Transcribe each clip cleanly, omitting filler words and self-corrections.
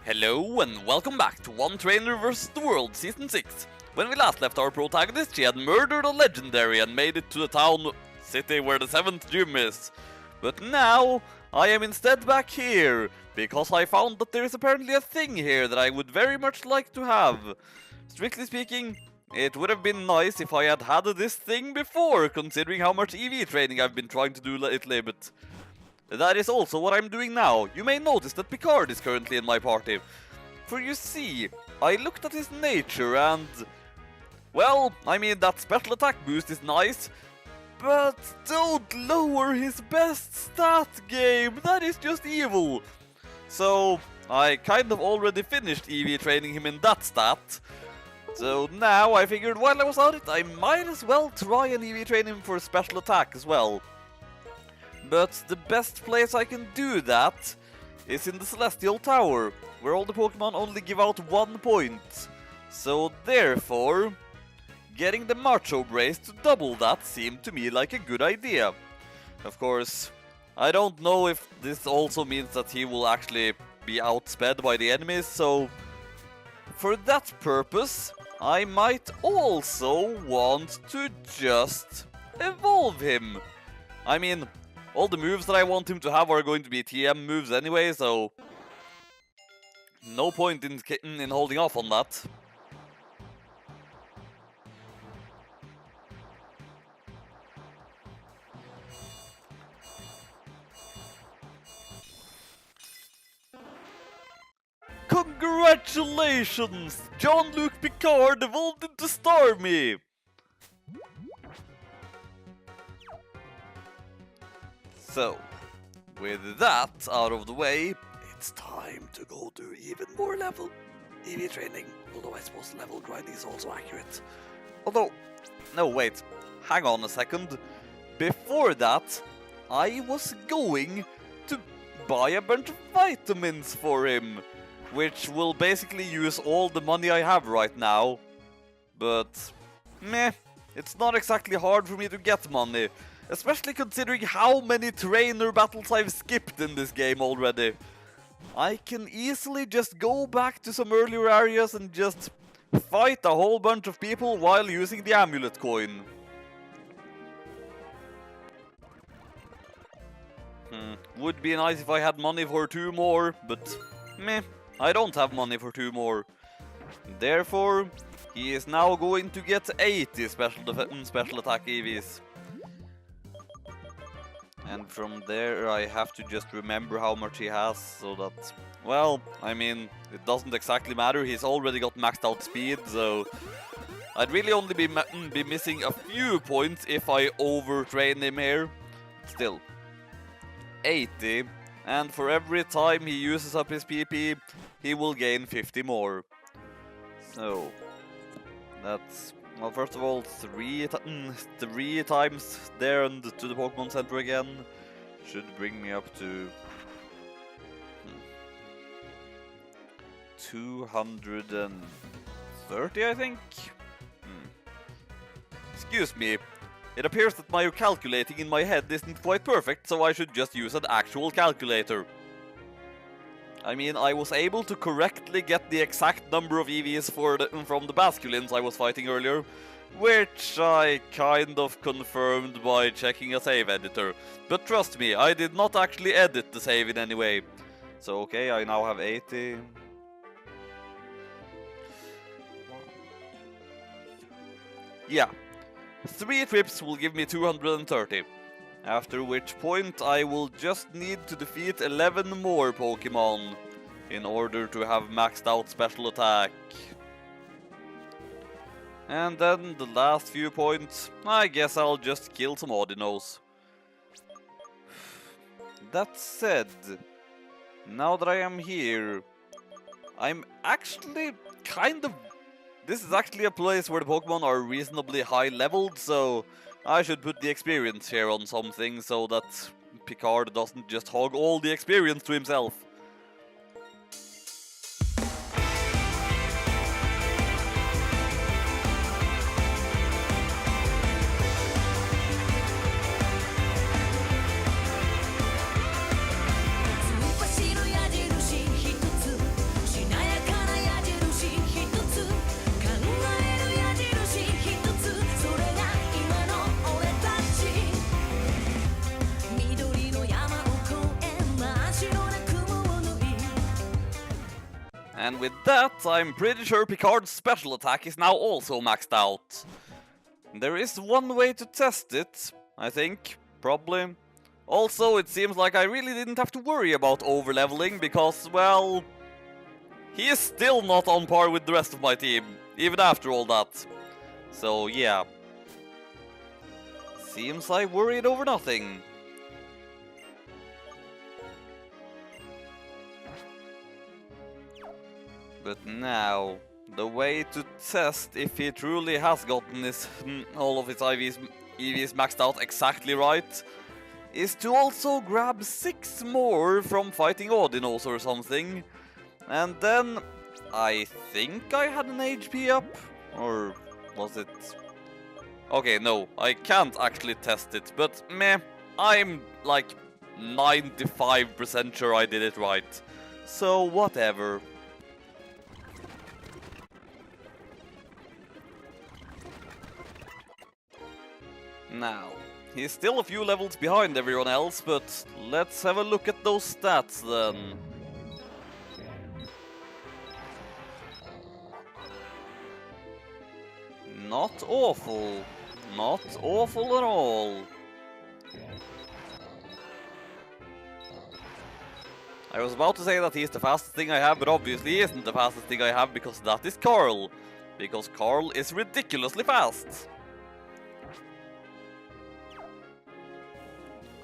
Hello and welcome back to One Trainer vs. the World Season 6. When we last left our protagonist, she had murdered a legendary and made it to the town city where the 7th gym is. But now, I am instead back here, because I found that there is apparently a thing here that I would very much like to have. Strictly speaking, it would have been nice if I had had this thing before, considering how much EV training I've been trying to do lately, but that is also what I'm doing now. You may notice that Picard is currently in my party. For you see, I looked at his nature and... well, I mean, that special attack boost is nice, but don't lower his best stat game. That is just evil. So, I kind of already finished EV training him in that stat. So now I figured while I was at it, I might as well try and EV train him for special attack as well. But the best place I can do that is in the Celestial Tower, where all the Pokémon only give out 1 point. So therefore, getting the Macho Brace to double that seemed to me like a good idea. Of course, I don't know if this also means that he will actually be outsped by the enemies, so for that purpose, I might also want to just evolve him. I mean, all the moves that I want him to have are going to be TM moves anyway, so no point in holding off on that. Congratulations! Jean-Luc Picard evolved into Starmie! So, with that out of the way, it's time to go do even more level EV training, although I suppose level grinding is also accurate. Although, no wait, hang on a second. Before that, I was going to buy a bunch of vitamins for him, which will basically use all the money I have right now. But, meh, it's not exactly hard for me to get money. Especially considering how many trainer battles I've skipped in this game already. I can easily just go back to some earlier areas and just fight a whole bunch of people while using the amulet coin. Would be nice if I had money for 2 more, but meh, I don't have money for 2 more. Therefore, he is now going to get 80 special attack EVs. And from there I have to just remember how much he has, so that... well, I mean, it doesn't exactly matter, he's already got maxed out speed, so... I'd really only be missing a few points if I overtrain him here. Still. 80, and for every time he uses up his PP, he will gain 50 more. So... that's... well, first of all, 3 times there and to the Pokemon Center again should bring me up to 230, I think? Excuse me, it appears that my calculating in my head isn't quite perfect, so I should just use an actual calculator. I mean, I was able to correctly get the exact number of EVs from the Basculins I was fighting earlier, which I kind of confirmed by checking a save editor. But trust me, I did not actually edit the save in any way. So okay, I now have 80. Yeah, 3 trips will give me 230. After which point I will just need to defeat 11 more Pokemon in order to have maxed out special attack. And then the last few points, I guess I'll just kill some Audinos. That said, now that I am here, I'm actually kind of... this is actually a place where the Pokemon are reasonably high leveled, so I should put the experience here on something so that Picard doesn't just hog all the experience to himself. And with that, I'm pretty sure Picard's special attack is now also maxed out. There is one way to test it, I think, probably. Also, it seems like I really didn't have to worry about overleveling because, well, he is still not on par with the rest of my team, even after all that. So, yeah. Seems I worried over nothing. But now, the way to test if he truly has gotten all of his EVs maxed out exactly right is to also grab 6 more from fighting Audinos or something. And then, I think I had an HP up? Or was it? Okay, no, I can't actually test it, but meh, I'm like 95% sure I did it right. So whatever. Now, he's still a few levels behind everyone else, but let's have a look at those stats then. Not awful. Not awful at all. I was about to say that he's the fastest thing I have, but obviously he isn't the fastest thing I have because that is Carl. Because Carl is ridiculously fast.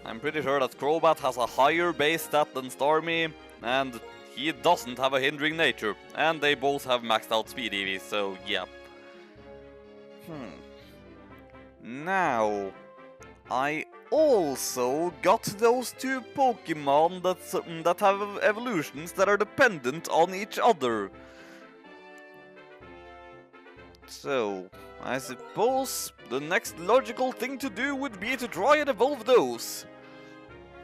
I'm pretty sure that Crobat has a higher base stat than Starmie, and he doesn't have a hindering nature. And they both have maxed out speed EVs, so yeah. Now, I also got those 2 Pokémon that have evolutions that are dependent on each other. So, I suppose the next logical thing to do would be to try and evolve those.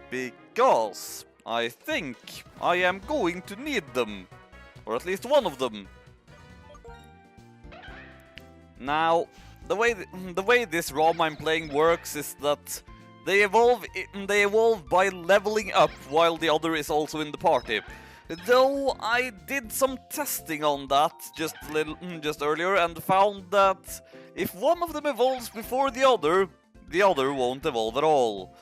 Because I think I am going to need them. Or at least one of them. Now, the way this ROM I'm playing works is that they evolve by leveling up while the other is also in the party. Though I did some testing on that just earlier and found that if one of them evolves before the other won't evolve at all.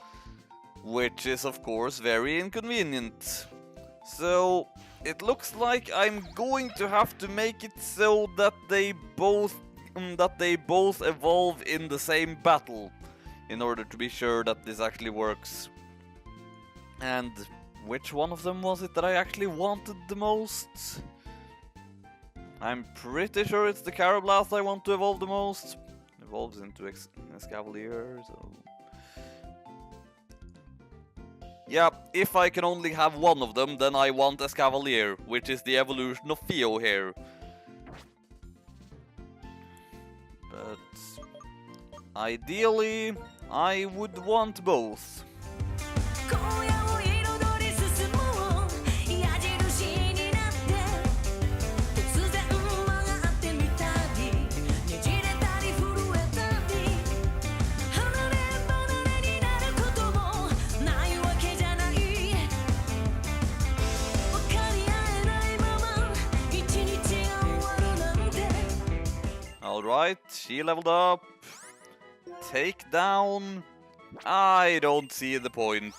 Which is of course very inconvenient. So it looks like I'm going to have to make it so that they both evolve in the same battle in order to be sure that this actually works. And which one of them was it that I actually wanted the most? I'm pretty sure it's the Carablast I want to evolve the most. Evolves into Escavalier, so... Yeah, if I can only have one of them, then I want Escavalier, which is the evolution of Theo here. But ideally, I would want both. Alright, she leveled up. Take down. I don't see the point.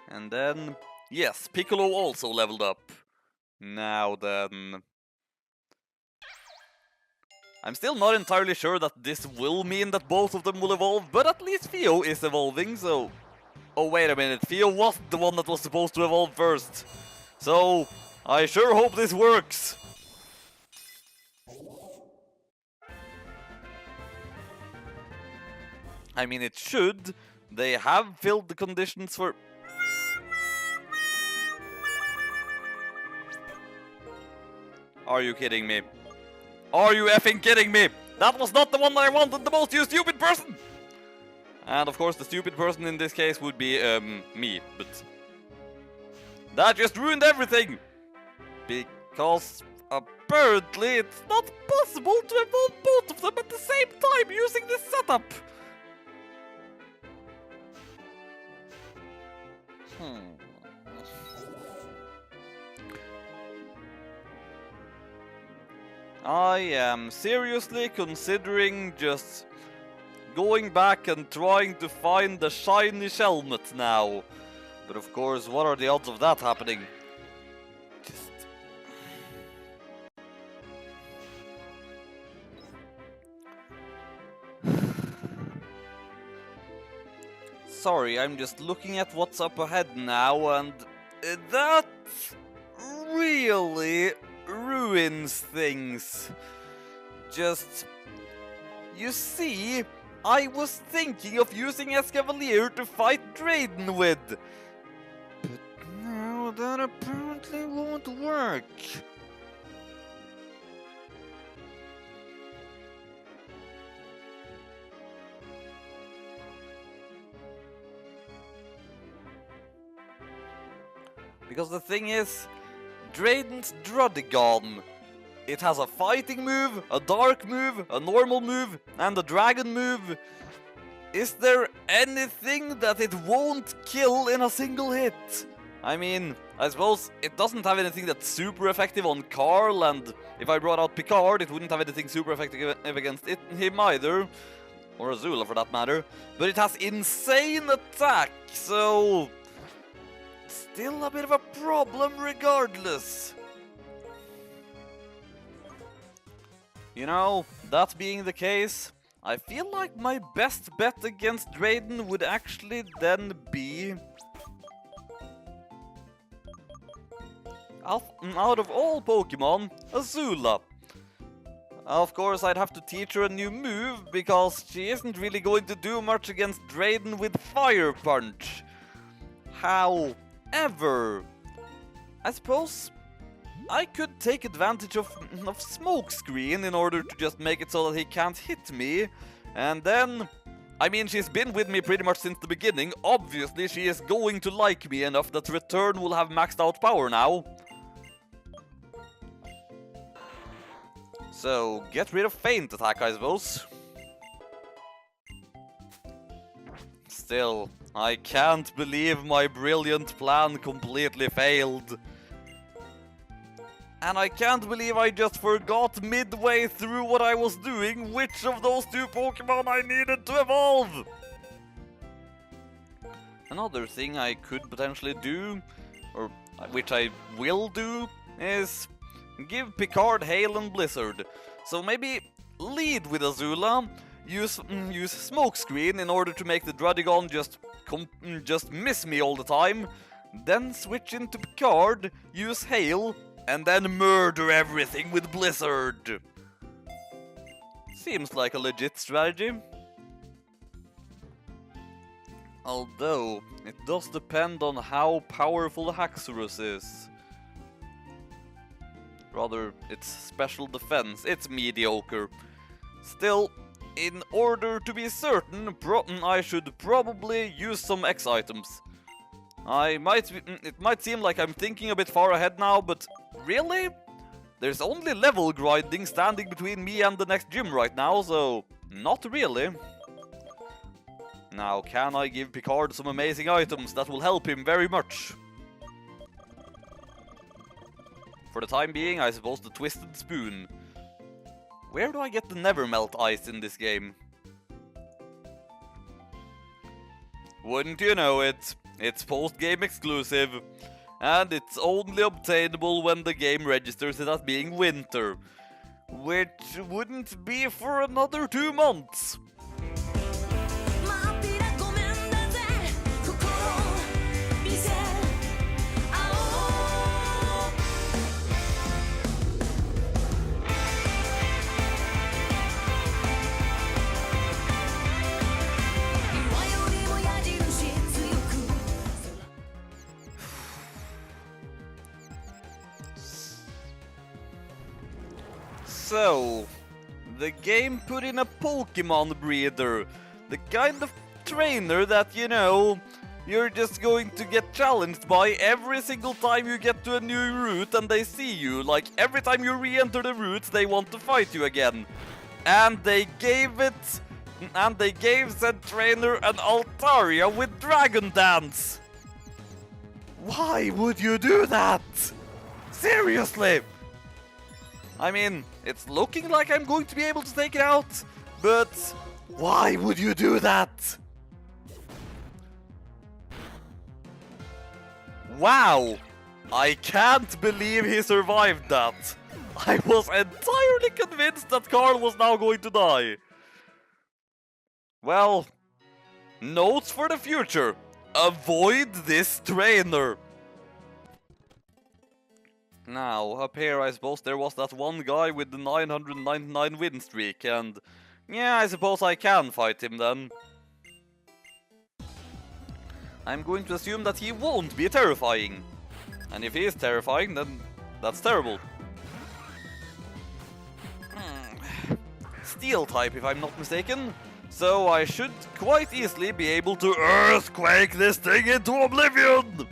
And then, yes, Piccolo also leveled up. Now then. I'm still not entirely sure that this will mean that both of them will evolve, but at least Theo is evolving, so... Oh, wait a minute, Theo wasn't the one that was supposed to evolve first. So, I sure hope this works. I mean, it should. They have filled the conditions for... Are you kidding me? Are you effing kidding me? That was not the one that I wanted the most, you stupid person! And of course the stupid person in this case would be, me, but... That just ruined everything! Because apparently it's not possible to evolve both of them at the same time using this setup! I am seriously considering just going back and trying to find the shiny Shelmet now. But of course, what are the odds of that happening? Just... Sorry, I'm just looking at what's up ahead now, and that really ruins things. Just... You see, I was thinking of using Escavalier to fight Drayden with. But now that apparently won't work. Because the thing is, Drayden's Druddigon. It has a fighting move, a dark move, a normal move, and a dragon move. Is there anything that it won't kill in a single hit? I mean, I suppose it doesn't have anything that's super effective on Carl, and if I brought out Picard, it wouldn't have anything super effective against him either. Or Azula for that matter. But it has insane attack, so... Still a bit of a problem regardless. You know, that being the case, I feel like my best bet against Drayden would actually then be... out of all Pokemon, Azula. Of course, I'd have to teach her a new move, because she isn't really going to do much against Drayden with Fire Punch. However, I suppose I could take advantage of Smokescreen in order to just make it so that he can't hit me. And then, I mean, she's been with me pretty much since the beginning. Obviously, she is going to like me enough that Return will have maxed out power now. So, get rid of Feint Attack, I suppose. Still, I can't believe my brilliant plan completely failed. And I can't believe I just forgot midway through what I was doing which of those two Pokemon I needed to evolve! Another thing I could potentially do, or which I will do, is give Picard Hail and Blizzard. So maybe lead with Azula, use Smokescreen in order to make the Druddigon just miss me all the time, then switch into Picard, use Hail, and then murder everything with Blizzard. Seems like a legit strategy. Although, it does depend on how powerful Haxorus is. Rather, its special defense, it's mediocre. Still, in order to be certain, I should probably use some X items. It might seem like I'm thinking a bit far ahead now, but really? There's only level grinding standing between me and the next gym right now, so not really. Now, can I give Picard some amazing items that will help him very much? For the time being, I suppose the Twisted Spoon. Where do I get the Nevermelt Ice in this game? Wouldn't you know it? It's post-game exclusive, and it's only obtainable when the game registers it as being winter, which wouldn't be for another 2 months. So, the game put in a Pokemon breeder, the kind of trainer that, you know, you're just going to get challenged by every single time you get to a new route and they see you. Like, every time you re-enter the routes, they want to fight you again. And they gave said trainer an Altaria with Dragon Dance. Why would you do that? Seriously? I mean, it's looking like I'm going to be able to take it out, but why would you do that? Wow! I can't believe he survived that. I was entirely convinced that Carl was now going to die. Well, notes for the future. Avoid this trainer. Now, up here I suppose there was that one guy with the 999 win streak, and yeah, I suppose I can fight him then. I'm going to assume that he won't be terrifying. And if he is terrifying, then that's terrible. Steel type, if I'm not mistaken. So I should quite easily be able to earthquake this thing into oblivion!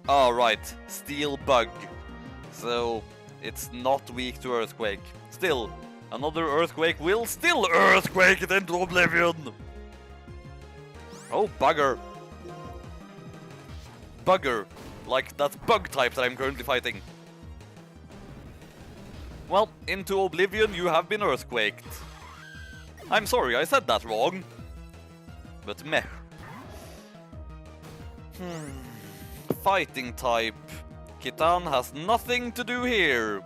Alright, steel bug. So it's not weak to earthquake. Still, another earthquake will still earthquake it into oblivion! Oh, bugger. Bugger. Like that bug type that I'm currently fighting. Well, into oblivion you have been earthquaked. I'm sorry, I said that wrong. But meh. Fighting type. Kitan has nothing to do here.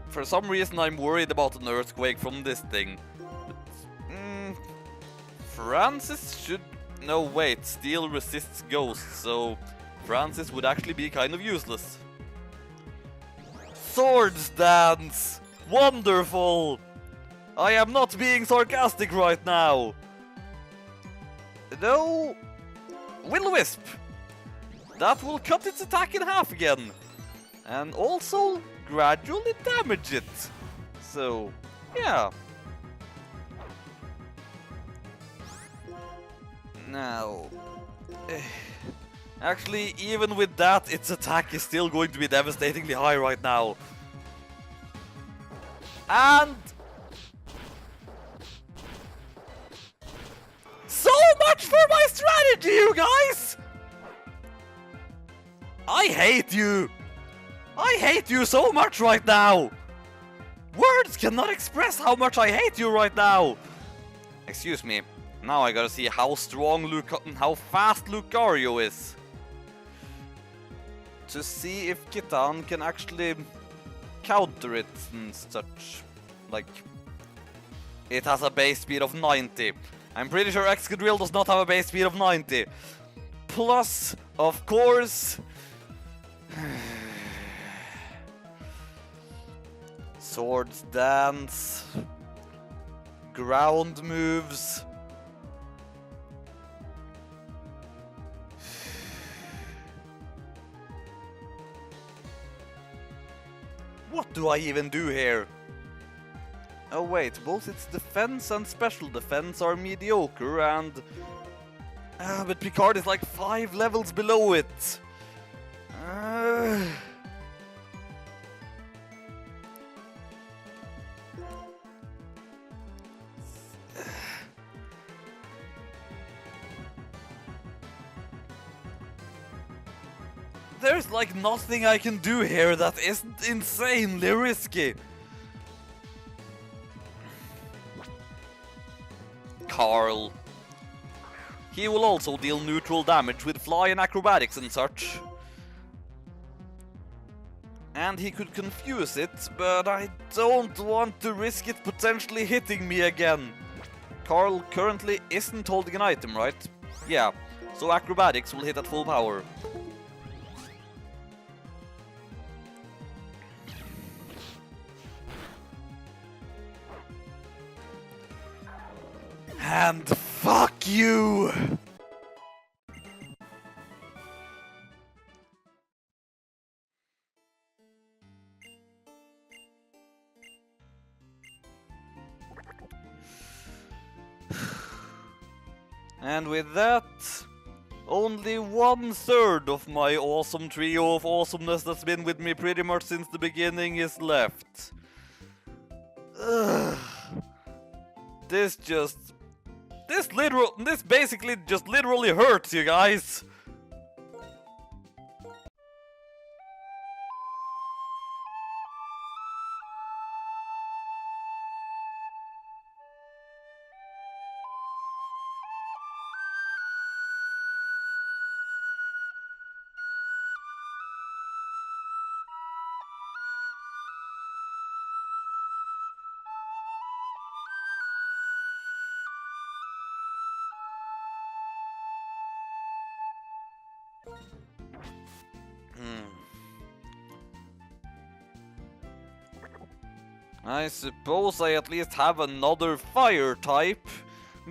For some reason I'm worried about an earthquake from this thing. But, Francis should... No, wait, steel resists ghosts, so Francis would actually be kind of useless. Swords dance! Wonderful! I am not being sarcastic right now. No... Will-O-Wisp! That will cut its attack in half again. And also gradually damage it. So, yeah. Now... Actually, even with that, its attack is still going to be devastatingly high right now. And... so much for my strategy, you guys! I hate you! I hate you so much right now! Words cannot express how much I hate you right now! Excuse me. Now I gotta see how strong how fast Lucario is. To see if Kitan can actually counter it and such. Like, it has a base speed of 90. I'm pretty sure Excadrill does not have a base speed of 90. Plus, of course... Swords dance... Ground moves... What do I even do here? Oh wait, both its defense and special defense are mediocre and... but Picard is like 5 levels below it. There's like nothing I can do here that isn't insanely risky. Carl. He will also deal neutral damage with fly and acrobatics and such. And he could confuse it, but I don't want to risk it potentially hitting me again. Carl currently isn't holding an item, right? Yeah, so acrobatics will hit at full power. And fuck you! And with that, only 1/3 of my awesome trio of awesomeness that's been with me pretty much since the beginning is left. Ugh. This basically just literally hurts, you guys. I suppose I at least have another fire type.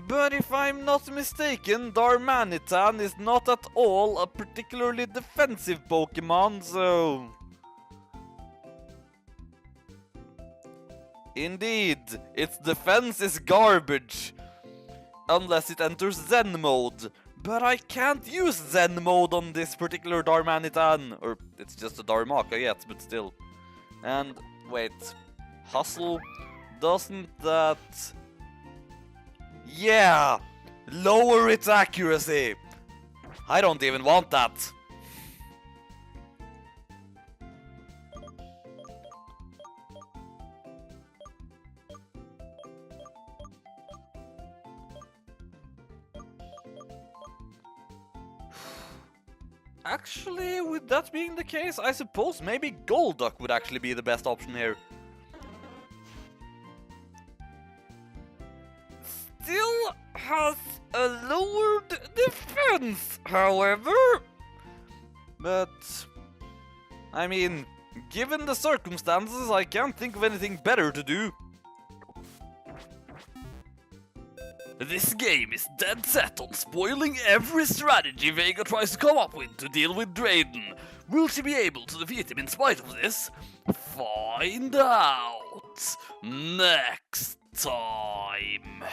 But if I'm not mistaken, Darmanitan is not at all a particularly defensive Pokemon, so... Indeed, its defense is garbage. Unless it enters Zen mode. But I can't use Zen mode on this particular Darmanitan. Or, it's just a Darmaka yet, but still. And, wait. Hustle? Doesn't that... Yeah! Lower its accuracy! I don't even want that. Actually, with that being the case, I suppose maybe Golduck would actually be the best option here. Still has a lowered defense, however. But, I mean, given the circumstances, I can't think of anything better to do. This game is dead set on spoiling every strategy Vega tries to come up with to deal with Drayden. Will she be able to defeat him in spite of this? Find out next time.